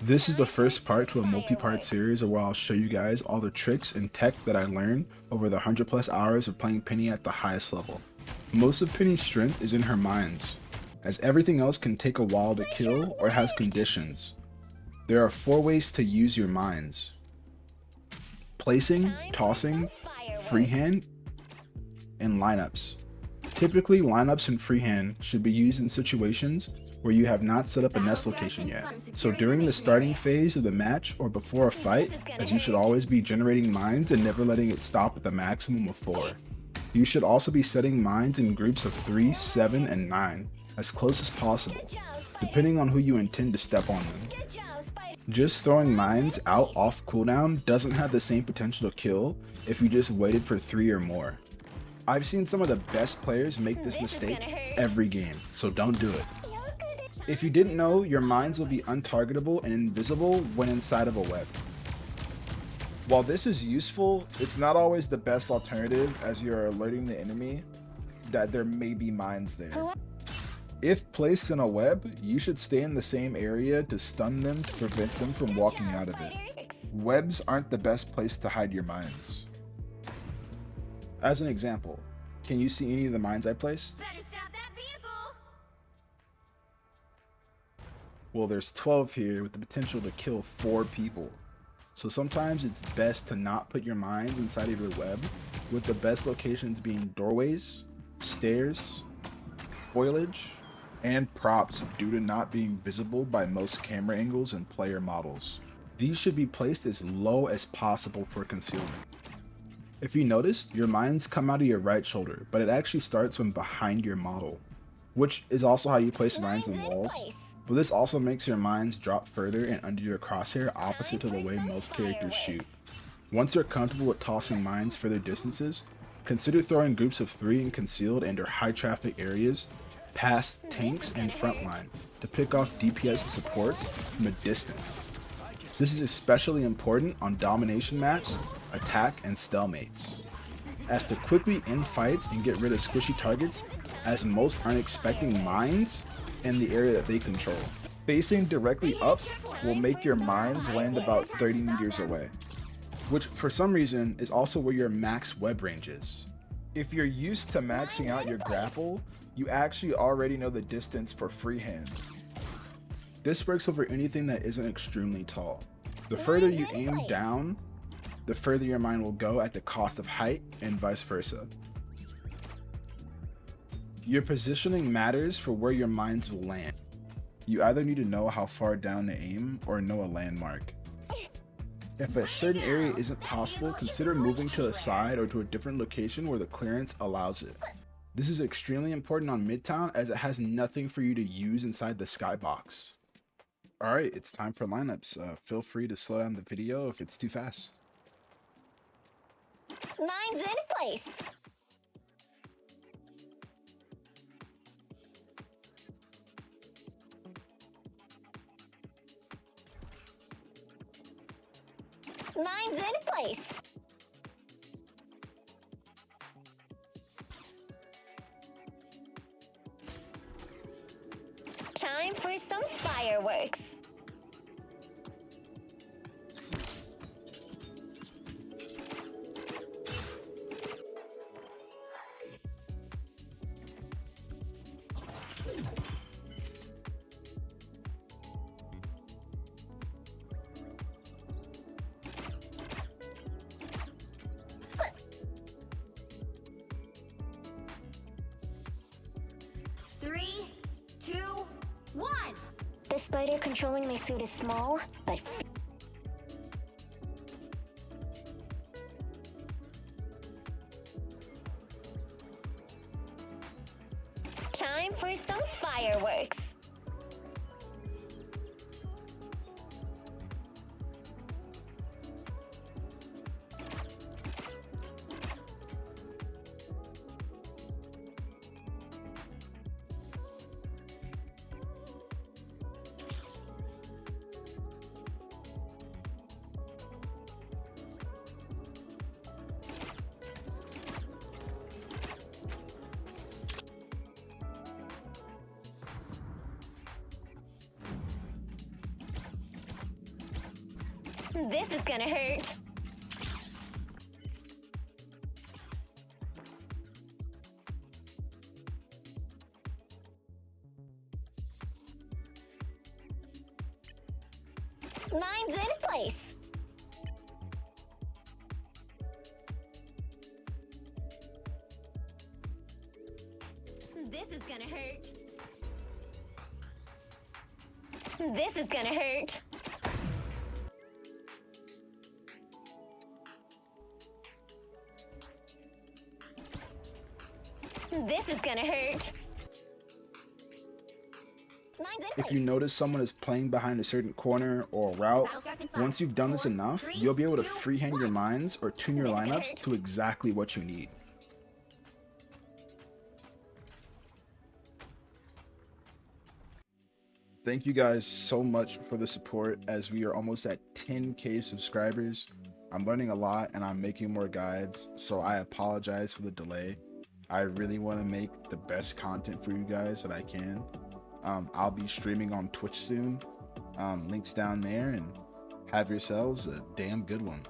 This is the first part to a multi-part series where I'll show you guys all the tricks and tech that I learned over the 100 plus hours of playing Penny at the highest level. Most of Penny's strength is in her mines, as everything else can take a while to kill or has conditions. There are 4 ways to use your mines: placing, tossing, freehand, and lineups. Typically, lineups and freehand should be used in situations where you have not set up a nest location yet. So during the starting phase of the match or before a fight, as you should always be generating mines and never letting it stop at the maximum of 4. You should also be setting mines in groups of 3, 7, and 9, as close as possible, depending on who you intend to step on them. Just throwing mines out off cooldown doesn't have the same potential to kill if you just waited for 3 or more. I've seen some of the best players make this mistake every game, so don't do it. If you didn't know, your mines will be untargetable and invisible when inside of a web. While this is useful, it's not always the best alternative, as you're alerting the enemy that there may be mines there. If placed in a web, you should stay in the same area to stun them to prevent them from walking out of it. Webs aren't the best place to hide your mines. As an example, can you see any of the mines I placed? Well, there's 12 here with the potential to kill 4 people. So sometimes it's best to not put your mines inside of your web, with the best locations being doorways, stairs, foliage, and props due to not being visible by most camera angles and player models. These should be placed as low as possible for concealment. If you notice, your mines come out of your right shoulder, but it actually starts from behind your model, which is also how you place mines on walls. But this also makes your mines drop further and under your crosshair, opposite to the way most characters shoot. Once you're comfortable with tossing mines further distances, consider throwing groups of 3 in concealed and or high traffic areas past tanks and frontline to pick off DPS and supports from a distance. This is especially important on domination maps, attack, and stalemates, as to quickly end fights and get rid of squishy targets, as most aren't expecting mines in the area that they control. Facing directly up will make your mines land about 30 meters away, which for some reason is also where your max web range is. If you're used to maxing out your grapple, you actually already know the distance for freehand. This works over anything that isn't extremely tall. The further you aim down, the further your mine will go at the cost of height, and vice versa. Your positioning matters for where your mines will land. You either need to know how far down to aim or know a landmark. If a certain area isn't possible, consider moving to the side or to a different location where the clearance allows it. This is extremely important on Midtown, as it has nothing for you to use inside the skybox. Alright, it's time for lineups. Feel free to slow down the video if it's too fast. Mine's in place. Mine's in place. Time for some fireworks. Three, two, one. The spider controlling my suit is small, but time for some fireworks. This is gonna hurt. Mine's in place. This is gonna hurt. This is gonna hurt. This is gonna hurt. Mine's in If place. you notice someone is playing behind a certain corner or route, once you've done this enough, you'll be able to freehand your mines or tune your lineups to exactly what you need. Thank you guys so much for the support as we are almost at 10K subscribers. I'm learning a lot and I'm making more guides, so I apologize for the delay. I really want to make the best content for you guys that I can. I'll be streaming on Twitch soon. Links down there, and have yourselves a damn good one.